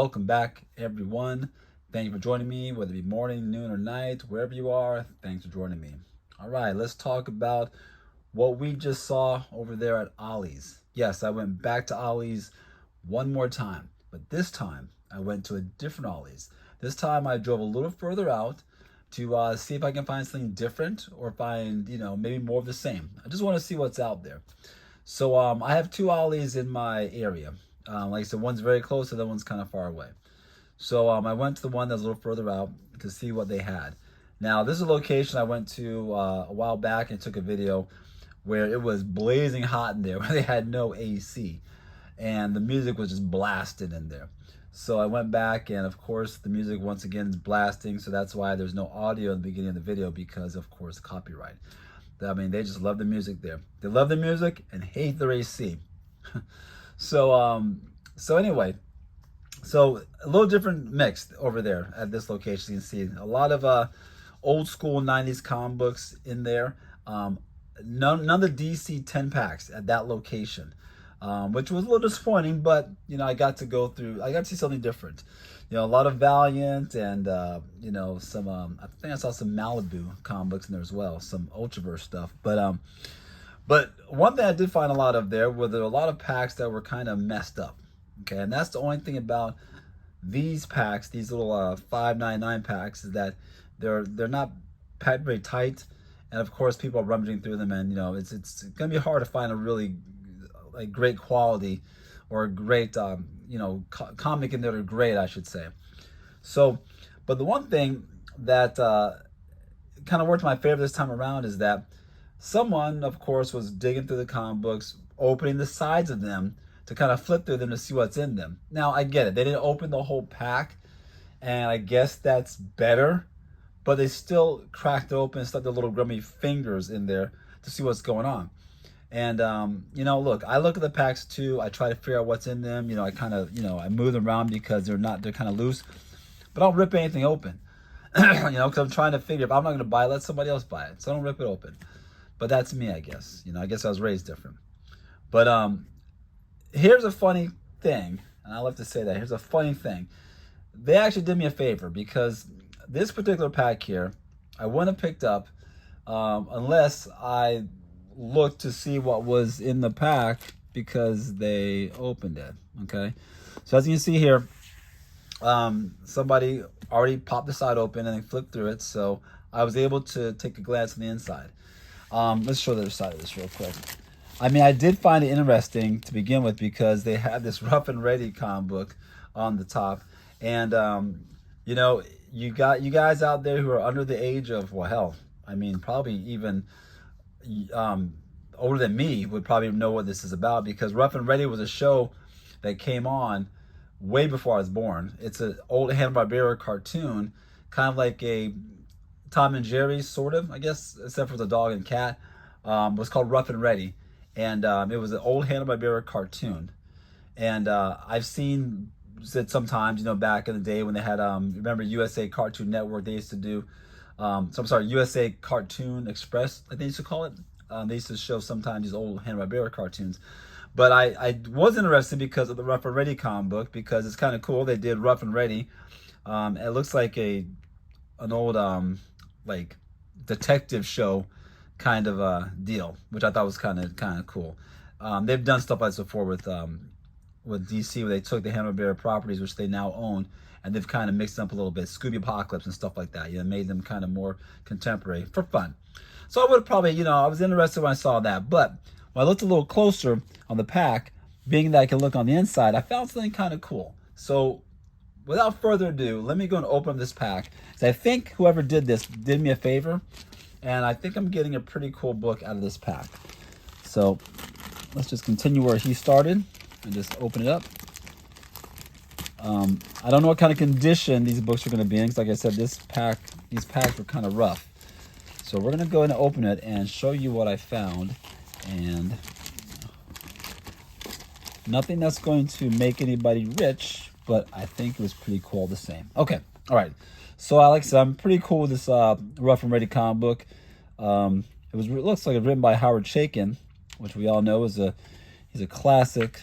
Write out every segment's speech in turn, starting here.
welcome back, everyone. Thank you for joining me, whether it be morning, noon, or night, wherever you are. Thanks for joining me. All right, let's talk about what we just saw over there at Ollie's. Yes, I went back to Ollie's one more time, but this time I went to a different Ollie's. This time I drove a little further out to see if I can find something different or find, maybe more of the same. I just want to see what's out there. So I have two Ollies in my area. Like I said, one's very close, the other one's kind of far away. So I went to the one that's a little further out to see what they had. Now, this is a location I went to a while back and took a video where it was blazing hot in there, where they had no AC. And the music was just blasted in there. So I went back, and of course, the music once again is blasting. So that's why there's no audio in the beginning of the video, because, of course, copyright. I mean, they just love the music there. They love the music and hate their AC. So anyway, so a little different mix over there at this location. You can see a lot of old school 90s comic books in there. None of the DC 10 packs at that location, which was a little disappointing, but I got to see something different. A lot of Valiant and some I think I saw some Malibu comic books in there as well, some Ultraverse stuff. But one thing I did find a lot of there were a lot of packs that were kind of messed up. Okay, and that's the only thing about these packs, these little $5.99 packs, is that they're not packed very tight, and of course people are rummaging through them, and it's gonna be hard to find a really great quality or a great comic in there are great, I should say. So, but the one thing that kind of worked in my favor this time around is that someone, of course, was digging through the comic books, opening the sides of them to kind of flip through them to see what's in them. Now, I get it. They didn't open the whole pack, and I guess that's better, but they still cracked it open and stuck their little grubby fingers in there to see what's going on. And, look, I look at the packs too. I try to figure out what's in them. I kind of, I move them around because they're kind of loose. But I don't rip anything open, because I'm trying to figure if I'm not going to buy it, let somebody else buy it. So I don't rip it open. But that's me, I guess. I guess I was raised different. But here's a funny thing, and I love to say that. Here's a funny thing. They actually did me a favor, because this particular pack here, I wouldn't have picked up unless I looked to see what was in the pack, because they opened it. Okay, so as you can see here, somebody already popped the side open and they flipped through it, so I was able to take a glance on the inside. Let's show the other side of this real quick. I mean, I did find it interesting to begin with, because they had this Rough and Ready comic book on the top, and you guys out there who are under the age of, well, hell, I mean, probably even older than me would probably know what this is about, because Rough and Ready was a show that came on way before I was born. It's an old Hanna-Barbera cartoon, kind of like a Tom and Jerry, sort of, I guess, except for the dog and cat. Was called Rough and Ready, and it was an old Hanna-Barbera cartoon. And I've seen it sometimes, back in the day when they had, remember USA Cartoon Network, they used to do, USA Cartoon Express, like they used to call it. They used to show sometimes these old Hanna-Barbera cartoons. But I was interested because of the Rough and Ready comic book, because it's kind of cool. They did Rough and Ready. It looks like an old detective show kind of deal, which I thought was kind of cool. They've done stuff like this before with DC, where they took the Hanna-Barbera properties, which they now own, and they've kind of mixed them up a little bit, Scooby Apocalypse and stuff like that. Made them kind of more contemporary for fun. So I would probably, I was interested when I saw that, but when I looked a little closer on the pack, being that I can look on the inside, I found something kind of cool. So without further ado, let me go and open this pack. So I think whoever did this did me a favor, and I think I'm getting a pretty cool book out of this pack. So let's just continue where he started and just open it up. I don't know what kind of condition these books are going to be in, because like I said, these packs were kind of rough. So we're going to go ahead and open it and show you what I found. And nothing that's going to make anybody rich, but I think it was pretty cool the same. Okay, all right. So Alex, I'm pretty cool with this Rough and Ready comic book. It looks like it's written by Howard Chaykin, which we all know he's a classic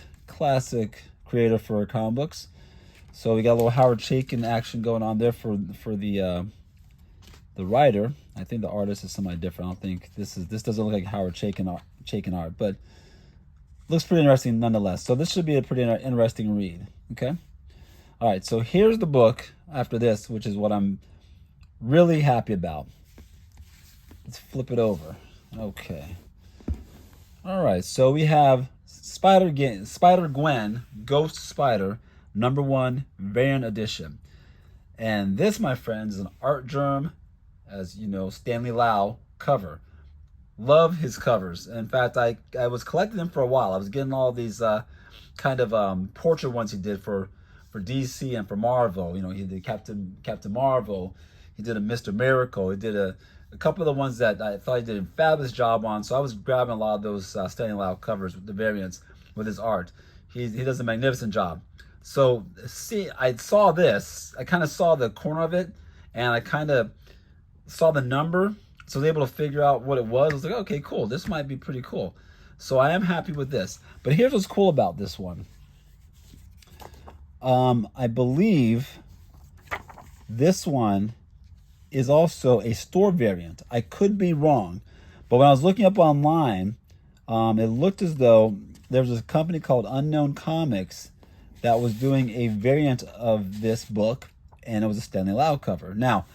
creator for comic books. So we got a little Howard Chaykin action going on there for the writer. I think the artist is somebody different. I don't think this doesn't look like Howard Chaykin art, but looks pretty interesting nonetheless. So this should be a pretty interesting read. Okay. All right. So here's the book after this, which is what I'm really happy about. Let's flip it over. Okay. All right. So we have Spider-Gwen, Ghost Spider, #1 variant edition. And this, my friends, is an art germ, as you know, Stanley Lau cover. Love his covers. In fact, I was collecting them for a while. I was getting all these kind of portrait ones he did for DC and for Marvel. You know, he did Captain Marvel. He did a Mr. Miracle. He did a couple of the ones that I thought he did a fabulous job on. So I was grabbing a lot of those Stanley Lau covers with the variants with his art. He does a magnificent job. So see, I saw this. I kind of saw the corner of it, and I kind of saw the number. So I was able to figure out what it was. I was like, okay, cool. This might be pretty cool. So I am happy with this. But here's what's cool about this one. I believe this one is also a store variant. I could be wrong, but when I was looking up online, it looked as though there was a company called Unknown Comics that was doing a variant of this book, and it was a Stanley Lau cover. Now,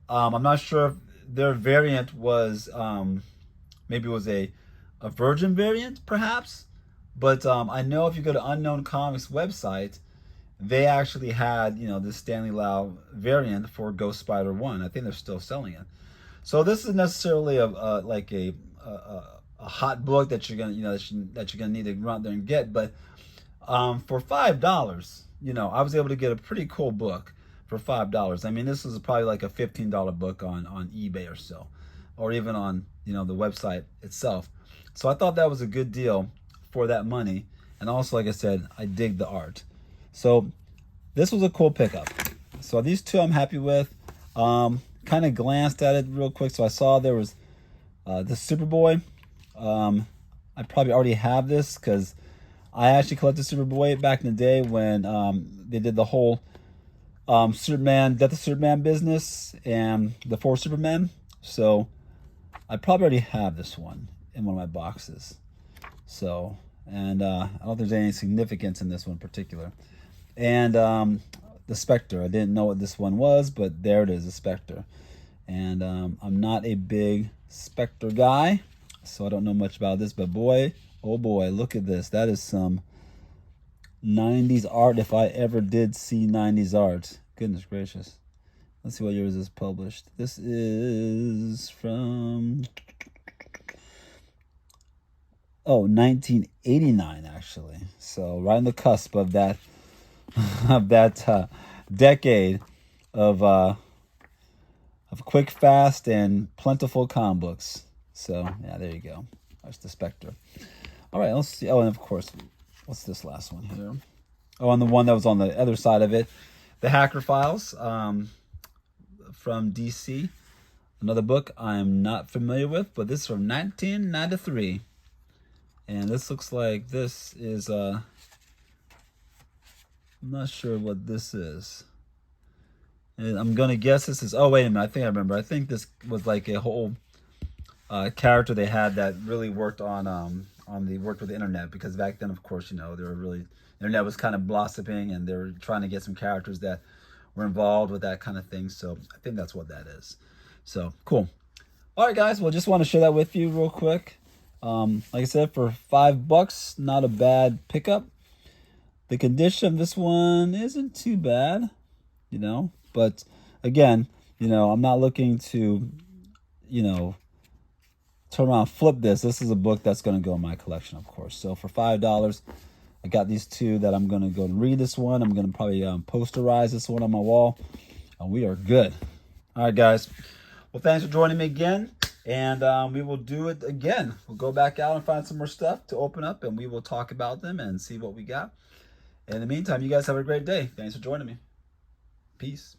I'm not sure if their variant was maybe it was a virgin variant, perhaps, but I know if you go to Unknown Comics website, they actually had, you know, this Stanley Lau variant for Ghost Spider 1. I think they're still selling it. So this is necessarily like a hot book that you're gonna, you know, that you're gonna need to run out there and get. But for $5, you know, I was able to get a pretty cool book for $5. I mean, this is probably like a $15 book on eBay or so, or even on, you know, the website itself. So I thought that was a good deal for that money. And also, like I said, I dig the art. So this was a cool pickup. So these two I'm happy with. Kind of glanced at it real quick. So I saw there was the Superboy. I probably already have this because I actually collected Superboy back in the day when they did the whole Superman, Death of Superman business and the 4 Supermen. So I probably already have this one in one of my boxes. So, and I don't think there's any significance in this one in particular. And the Spectre. I didn't know what this one was, but there it is, the Spectre. And I'm not a big Spectre guy, so I don't know much about this. But boy, oh boy, look at this. That is some 90s art if I ever did see 90s art. Goodness gracious. Let's see what year is this published. This is from 1989 actually. So right on the cusp of that decade of quick, fast, and plentiful comic books. So yeah, there you go. That's the Spectre. All right, let's see. Oh, and of course, what's this last one here? Oh, and the one that was on the other side of it, the Hacker Files from DC. Another book I'm not familiar with, but this is from 1993. And this looks like this is I'm not sure what this is. And I'm gonna guess this is. Oh wait a minute! I think I remember. I think this was like a whole character they had that really worked on worked with the internet, because back then, of course, you know, they were really, the internet was kind of blossoming, and they were trying to get some characters that were involved with that kind of thing. So I think that's what that is. So cool. All right, guys. Well, just want to share that with you real quick. Like I said, for $5, not a bad pickup. The condition of this one isn't too bad, you know, but again, you know, I'm not looking to, you know, turn around and flip this. This is a book that's going to go in my collection, of course. So for $5, I got these two that I'm going to go and read this one. I'm going to probably posterize this one on my wall, and we are good. All right, guys. Well, thanks for joining me again. And we will do it again. We'll go back out and find some more stuff to open up, and we will talk about them and see what we got. In the meantime, you guys have a great day. Thanks for joining me. Peace.